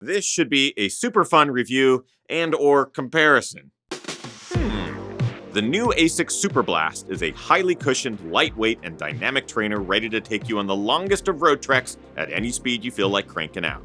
This should be a super fun review and/or comparison. The new ASICS SUPERBLAST is a highly cushioned, lightweight, and dynamic trainer ready to take you on the longest of road treks at any speed you feel like cranking out.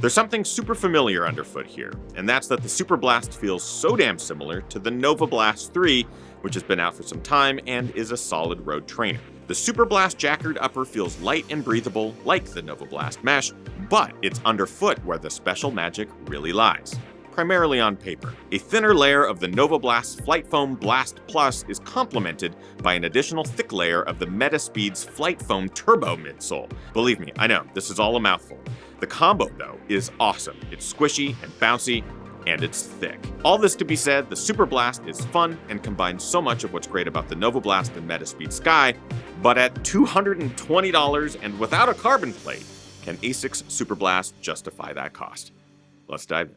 There's something super familiar underfoot here, and that's that the Superblast feels so damn similar to the Novablast 3, which has been out for some time and is a solid road trainer. The Superblast jackered upper feels light and breathable like the Novablast mesh, but it's underfoot where the special magic really lies. Primarily on paper. A thinner layer of the Novablast Flight Foam Blast Plus is complemented by an additional thick layer of the Metaspeed's Flight Foam Turbo midsole. Believe me, I know, this is all a mouthful. The combo, though, is awesome. It's squishy and bouncy, and it's thick. All this to be said, the Superblast is fun and combines so much of what's great about the Novablast and Metaspeed Sky, but at $220 and without a carbon plate, can ASICS Superblast justify that cost? Let's dive in.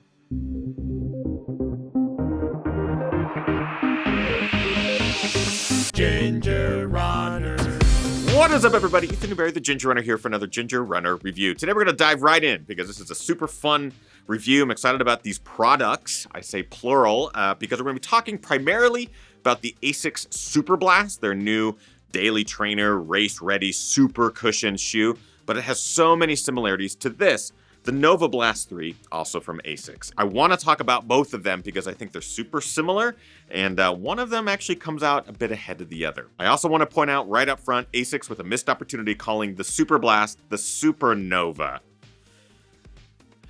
Ginger Runner. What is up, everybody? Ethan Newberry, the Ginger Runner, here for another Ginger Runner review. Today we're going to dive right in because this is a super fun review. I'm excited about these products. I say plural because we're going to be talking primarily about the ASICS SUPERBLAST, their new daily trainer, race-ready, super cushioned shoe. But it has so many similarities to this, the Novablast 3, also from ASICS. I want to talk about both of them because I think they're super similar, and one of them actually comes out a bit ahead of the other. I also want to point out right up front, ASICS with a missed opportunity calling the Superblast the Supernova.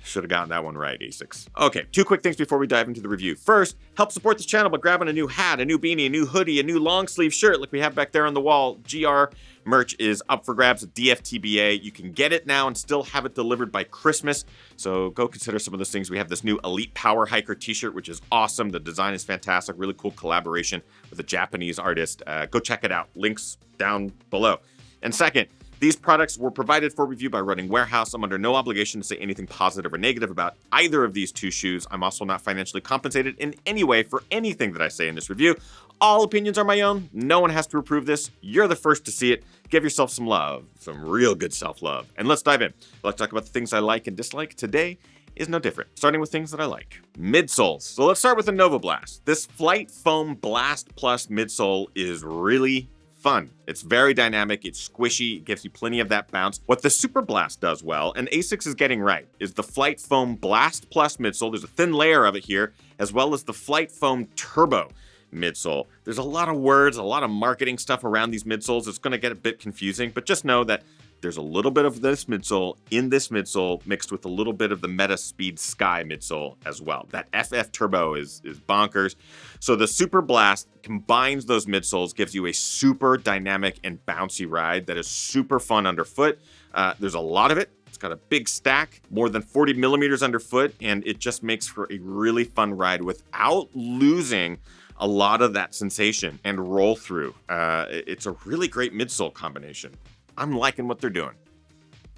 Should have gotten that one right, ASICS. Okay, two quick things before we dive into the review. First, help support this channel by grabbing a new hat, a new beanie, a new hoodie, a new long sleeve shirt like we have back there on the wall. GR merch is up for grabs at DFTBA. You can get it now and still have it delivered by Christmas. So go consider some of those things. We have this new Elite Power Hiker t-shirt, which is awesome. The design is fantastic. Really cool collaboration with a Japanese artist. Go check it out. Links down below. And second, these products were provided for review by Running Warehouse. I'm under no obligation to say anything positive or negative about either of these two shoes. I'm also not financially compensated in any way for anything that I say in this review. All opinions are my own. No one has to approve this. You're the first to see it. Give yourself some love, some real good self-love. And let's dive in. Let's talk about the things I like and dislike. Today is no different, starting with things that I like. Midsoles. So let's start with the Novablast. This Flight Foam Blast Plus midsole is really fun. It's very dynamic, it's squishy, it gives you plenty of that bounce. What the Superblast does well, and ASICS is getting right, is the Flight Foam Blast Plus midsole. There's a thin layer of it here, as well as the Flight Foam Turbo midsole. There's a lot of words, a lot of marketing stuff around these midsoles. It's going to get a bit confusing, but just know that there's a little bit of this midsole in this midsole mixed with a little bit of the Metaspeed Sky midsole as well. That FF Turbo is bonkers. So the Superblast combines those midsoles, gives you a super dynamic and bouncy ride that is super fun underfoot. There's a lot of it. It's got a big stack, more than 40 millimeters underfoot, and it just makes for a really fun ride without losing a lot of that sensation and roll through. It's a really great midsole combination. I'm liking what they're doing.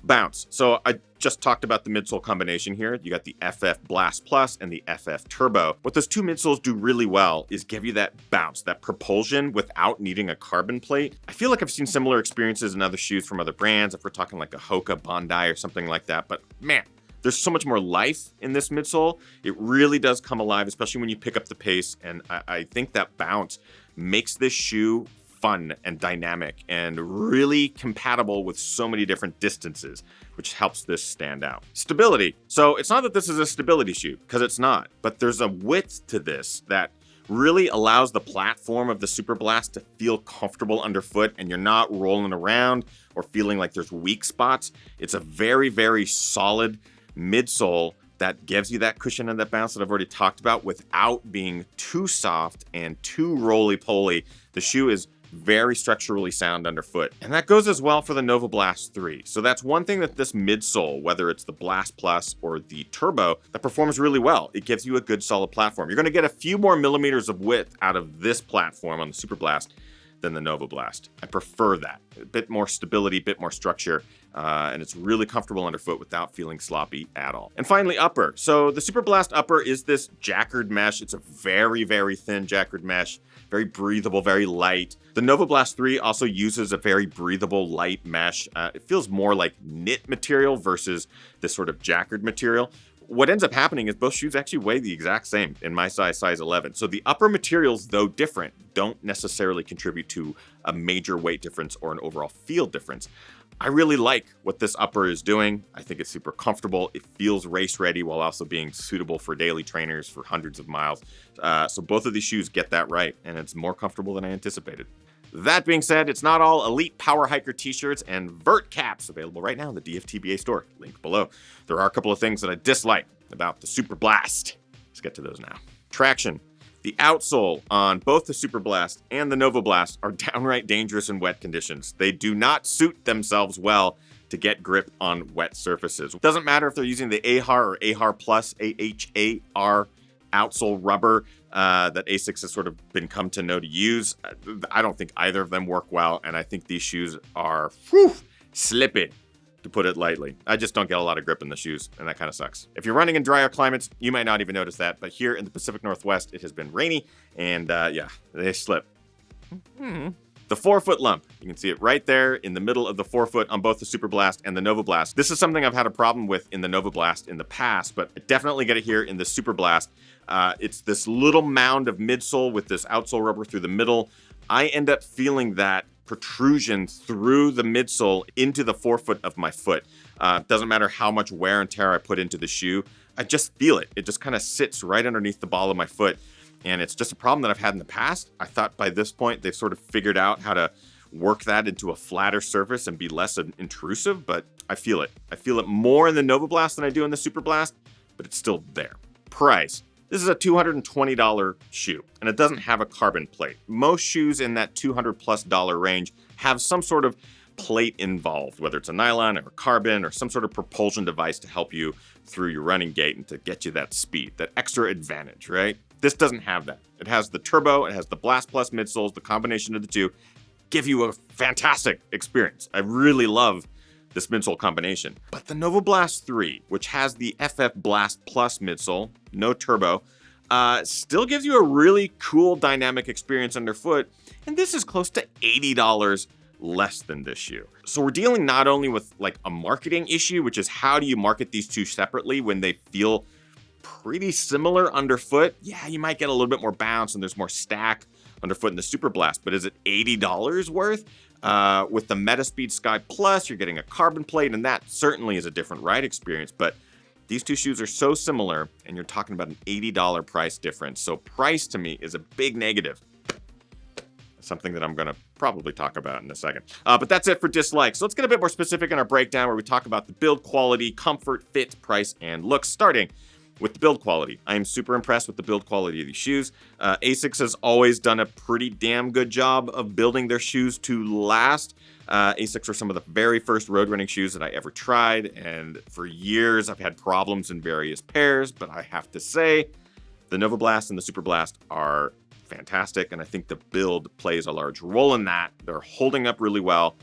Bounce. So I just talked about the midsole combination here. You got the FF Blast Plus and the FF Turbo. What those two midsoles do really well is give you that bounce, that propulsion without needing a carbon plate. I feel like I've seen similar experiences in other shoes from other brands, if we're talking like a Hoka, Bondi, or something like that. But man, there's so much more life in this midsole. It really does come alive, especially when you pick up the pace. And I think that bounce makes this shoe fun and dynamic and really compatible with so many different distances, which helps this stand out. Stability. So it's not that this is a stability shoe, because it's not, but there's a width to this that really allows the platform of the Superblast to feel comfortable underfoot and you're not rolling around or feeling like there's weak spots. It's a very, very solid midsole that gives you that cushion and that bounce that I've already talked about without being too soft and too roly-poly. The shoe is very structurally sound underfoot. And that goes as well for the Novablast 3. So that's one thing that this midsole, whether it's the Blast Plus or the Turbo, that performs really well. It gives you a good solid platform. You're gonna get a few more millimeters of width out of this platform on the Superblast than the Novablast. I prefer that. A bit more stability, a bit more structure, and it's really comfortable underfoot without feeling sloppy at all. And finally, upper. So the Superblast upper is this jackered mesh. It's a very, very thin jackered mesh, very breathable, very light. The Novablast 3 also uses a very breathable, light mesh. It feels more like knit material versus this sort of jackered material. what ends up happening is both shoes actually weigh the exact same in my size 11. So the upper materials, though different, don't necessarily contribute to a major weight difference or an overall feel difference. I really like what this upper is doing. I think it's super comfortable. It feels race ready while also being suitable for daily trainers for hundreds of miles. So both of these shoes get that right, and it's more comfortable than I anticipated. That being said, it's not all elite power hiker t-shirts and vert caps available right now in the DFTBA store, link below. There are a couple of things that I dislike about the Superblast. Let's get to those now. Traction. The outsole on both the Superblast and the Novablast are downright dangerous in wet conditions. They do not suit themselves well to get grip on wet surfaces. It doesn't matter if they're using the AHAR or AHAR Plus, AHAR outsole rubber that ASICS has sort of come to know to use. I don't think either of them work well, and I think these shoes are slippy, to put it lightly. I just don't get a lot of grip in the shoes, and that kind of sucks. If you're running in drier climates, you might not even notice that, but here in the Pacific Northwest, it has been rainy, and yeah, they slip. The forefoot lump, you can see it right there in the middle of the forefoot on both the Superblast and the Novablast. This is something I've had a problem with in the Novablast in the past, but I definitely get it here in the Superblast. It's this little mound of midsole with this outsole rubber through the middle. I end up feeling that protrusion through the midsole into the forefoot of my foot. Doesn't matter how much wear and tear I put into the shoe, I just feel it. It just kind of sits right underneath the ball of my foot. And it's just a problem that I've had in the past. I thought by this point they've sort of figured out how to work that into a flatter surface and be less intrusive, but I feel it. I feel it more in the Novablast than I do in the Superblast, but it's still there. Price. This is a $220 shoe, and it doesn't have a carbon plate. Most shoes in that $200+ range have some sort of plate involved, whether it's a nylon or a carbon or some sort of propulsion device to help you through your running gait and to get you that speed, that extra advantage, right? This doesn't have that. It has the turbo, it has the Blast Plus midsoles, the combination of the two give you a fantastic experience. I really love this midsole combination. But the Novablast 3, which has the FF Blast Plus midsole, no turbo, still gives you a really cool dynamic experience underfoot, and this is close to $80 less than this shoe. So we're dealing not only with like a marketing issue, which is how do you market these two separately when they feel pretty similar underfoot? Yeah, you might get a little bit more bounce and there's more stack underfoot in the Superblast, but is it $80 worth? With the Metaspeed Sky Plus, you're getting a carbon plate, and that certainly is a different ride experience, but these two shoes are so similar, and you're talking about an $80 price difference. So price to me is a big negative. Something that I'm going to probably talk about in a second. But that's it for dislikes. So let's get a bit more specific in our breakdown where we talk about the build quality, comfort, fit, price, and looks, starting with the build quality. I am super impressed with the build quality of these shoes. ASICS has always done a pretty damn good job of building their shoes to last. ASICS were some of the very first road running shoes that I ever tried, and for years I've had problems in various pairs, but I have to say the Novablast and the Superblast are fantastic, and I think the build plays a large role in that. They're holding up really well,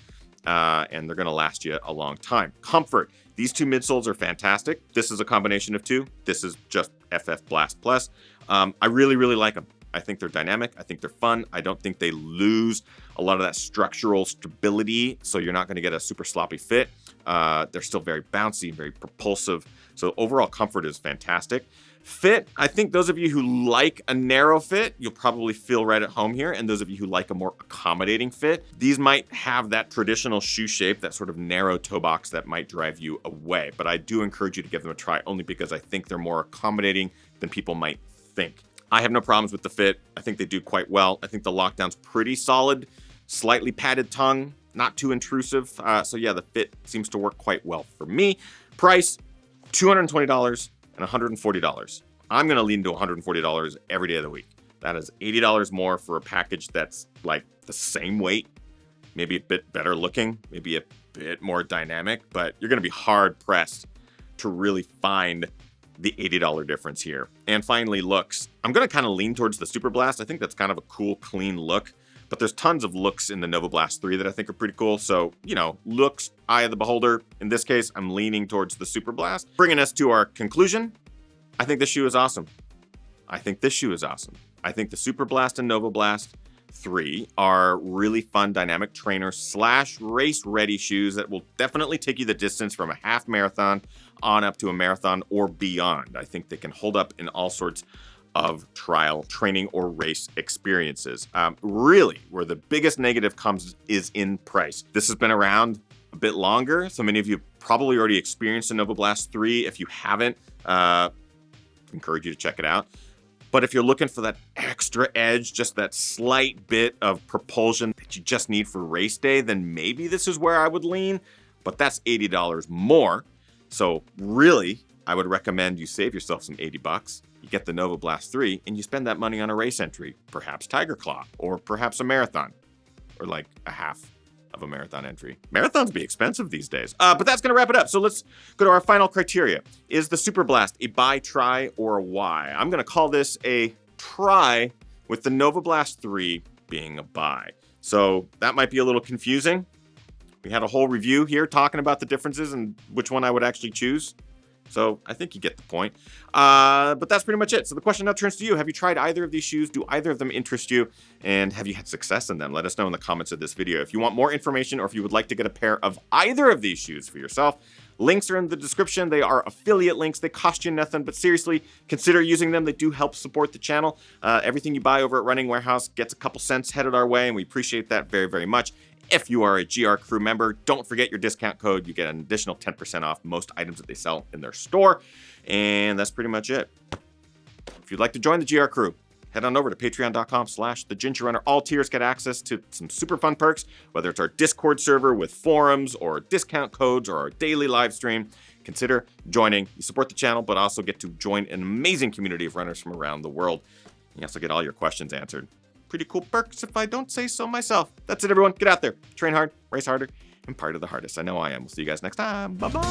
and they're going to last you a long time. Comfort. These two midsoles are fantastic. This is a combination of two. This is just FF Blast Plus. I really, really like them. I think they're dynamic. I think they're fun. I don't think they lose a lot of that structural stability, so you're not going to get a super sloppy fit. They're still very bouncy, very propulsive. So overall comfort is fantastic. Fit, I think those of you who like a narrow fit, you'll probably feel right at home here. And those of you who like a more accommodating fit, these might have that traditional shoe shape, that sort of narrow toe box that might drive you away. But I do encourage you to give them a try, only because I think they're more accommodating than people might think. I have no problems with the fit. I think they do quite well. I think the lockdown's pretty solid, slightly padded tongue, not too intrusive. So yeah, the fit seems to work quite well for me. Price, $220 and $140. I'm gonna lean to $140 every day of the week. That is $80 more for a package that's like the same weight, maybe a bit better looking, maybe a bit more dynamic, but you're gonna be hard pressed to really find the $80 difference here. And finally, looks. I'm gonna kind of lean towards the Superblast. I think that's kind of a cool, clean look, but there's tons of looks in the Novablast 3 that I think are pretty cool. So, you know, looks, eye of the beholder. In this case, I'm leaning towards the Superblast. Bringing us to our conclusion, I think this shoe is awesome. I think this shoe is awesome. I think the Superblast and Novablast 3 are really fun dynamic trainer / race ready shoes that will definitely take you the distance from a half marathon on up to a marathon or beyond. I think they can hold up in all sorts of trial, training, or race experiences. Really, where the biggest negative comes is in price. This has been around a bit longer, so many of you probably already experienced the Novablast 3. If you haven't, encourage you to check it out. But if you're looking for that extra edge, just that slight bit of propulsion that you just need for race day, then maybe this is where I would lean, but that's $80 more. So really, I would recommend you save yourself some 80 bucks. You get the Novablast 3 and you spend that money on a race entry, perhaps Tiger Claw, or perhaps a marathon, or like a half of a marathon entry. Marathons be expensive these days. But that's going to wrap it up. So let's go to our final criteria. Is the Superblast a buy, try, or a why? I'm going to call this a try, with the Novablast 3 being a buy. So that might be a little confusing. We had a whole review here talking about the differences and which one I would actually choose. So I think you get the point. But that's pretty much it. So the question now turns to you. Have you tried either of these shoes? Do either of them interest you? And have you had success in them? Let us know in the comments of this video. If you want more information or if you would like to get a pair of either of these shoes for yourself, links are in the description. They are affiliate links. They cost you nothing, but seriously, consider using them. They do help support the channel. Everything you buy over at Running Warehouse gets a couple cents headed our way, and we appreciate that very, very much. If you are a GR Crew member, don't forget your discount code. You get an additional 10% off most items that they sell in their store. And that's pretty much it. If you'd like to join the GR Crew, head on over to patreon.com/thegingerrunner. All tiers get access to some super fun perks, whether it's our Discord server with forums or discount codes or our daily live stream. Consider joining. You support the channel, but also get to join an amazing community of runners from around the world. You also get all your questions answered. Pretty cool perks if I don't say so myself. That's it, everyone. Get out there. Train hard, race harder, and party the hardest. I know I am. We'll see you guys next time. Bye-bye.